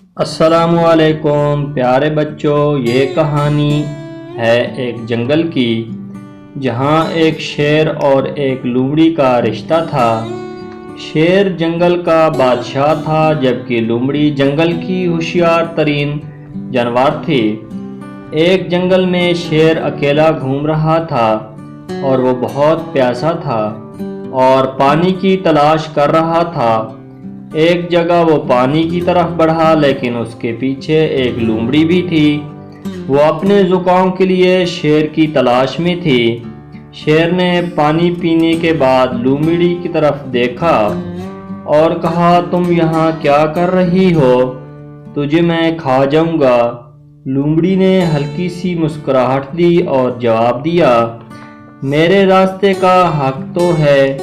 السلام علیکم پیارے بچوں، یہ کہانی ہے ایک جنگل کی جہاں ایک شیر اور ایک لومڑی کا رشتہ تھا۔ شیر جنگل کا بادشاہ تھا جبکہ لومڑی جنگل کی ہوشیار ترین جانور تھی۔ ایک جنگل میں شیر اکیلا گھوم رہا تھا اور وہ بہت پیاسا تھا اور پانی کی تلاش کر رہا تھا۔ ایک جگہ وہ پانی کی طرف بڑھا لیکن اس کے پیچھے ایک لومڑی بھی تھی۔ وہ اپنے زکام کے لیے شیر کی تلاش میں تھی۔ شیر نے پانی پینے کے بعد لومڑی کی طرف دیکھا اور کہا، تم یہاں کیا کر رہی ہو؟ تجھے میں کھا جاؤں گا۔ لومڑی نے ہلکی سی مسکراہٹ دی اور جواب دیا، میرے راستے کا حق تو ہے،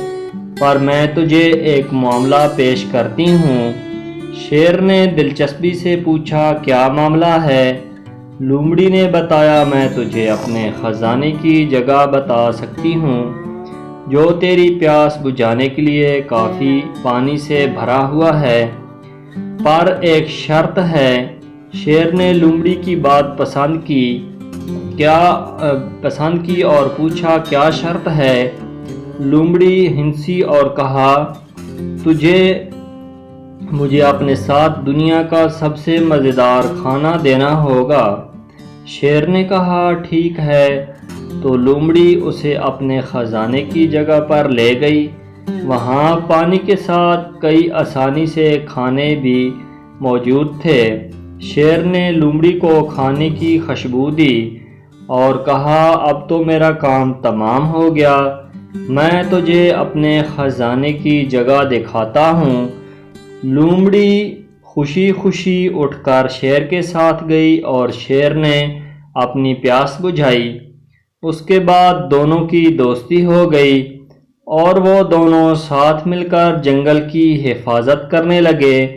پر میں تجھے ایک معاملہ پیش کرتی ہوں۔ شیر نے دلچسپی سے پوچھا، کیا معاملہ ہے؟ لومڑی نے بتایا، میں تجھے اپنے خزانے کی جگہ بتا سکتی ہوں جو تیری پیاس بجھانے کے لیے کافی پانی سے بھرا ہوا ہے، پر ایک شرط ہے۔ شیر نے لومڑی کی بات پسند کی اور پوچھا، کیا شرط ہے؟ لومڑی ہنسی اور کہا، مجھے اپنے ساتھ دنیا کا سب سے مزیدار کھانا دینا ہوگا۔ شیر نے کہا، ٹھیک ہے۔ تو لومڑی اسے اپنے خزانے کی جگہ پر لے گئی۔ وہاں پانی کے ساتھ کئی آسانی سے کھانے بھی موجود تھے۔ شیر نے لومڑی کو کھانے کی خوشبو دی اور کہا، اب تو میرا کام تمام ہو گیا، میں تجھے اپنے خزانے کی جگہ دکھاتا ہوں۔ لومڑی خوشی خوشی اٹھ کر شیر کے ساتھ گئی اور شیر نے اپنی پیاس بجھائی۔ اس کے بعد دونوں کی دوستی ہو گئی اور وہ دونوں ساتھ مل کر جنگل کی حفاظت کرنے لگے۔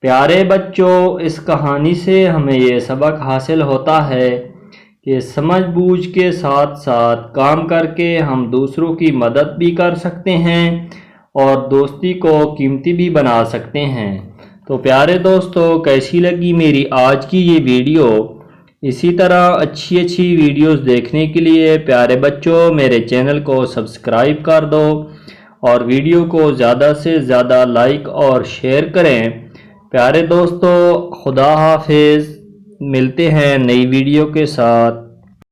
پیارے بچوں، اس کہانی سے ہمیں یہ سبق حاصل ہوتا ہے کہ سمجھ بوجھ کے ساتھ ساتھ کام کر کے ہم دوسروں کی مدد بھی کر سکتے ہیں اور دوستی کو قیمتی بھی بنا سکتے ہیں۔ تو پیارے دوستو، کیسی لگی میری آج کی یہ ویڈیو؟ اسی طرح اچھی ویڈیوز دیکھنے کے لیے پیارے بچوں میرے چینل کو سبسکرائب کر دو اور ویڈیو کو زیادہ سے زیادہ لائک اور شیئر کریں۔ پیارے دوستو، خدا حافظ، ملتے ہیں نئی ویڈیو کے ساتھ۔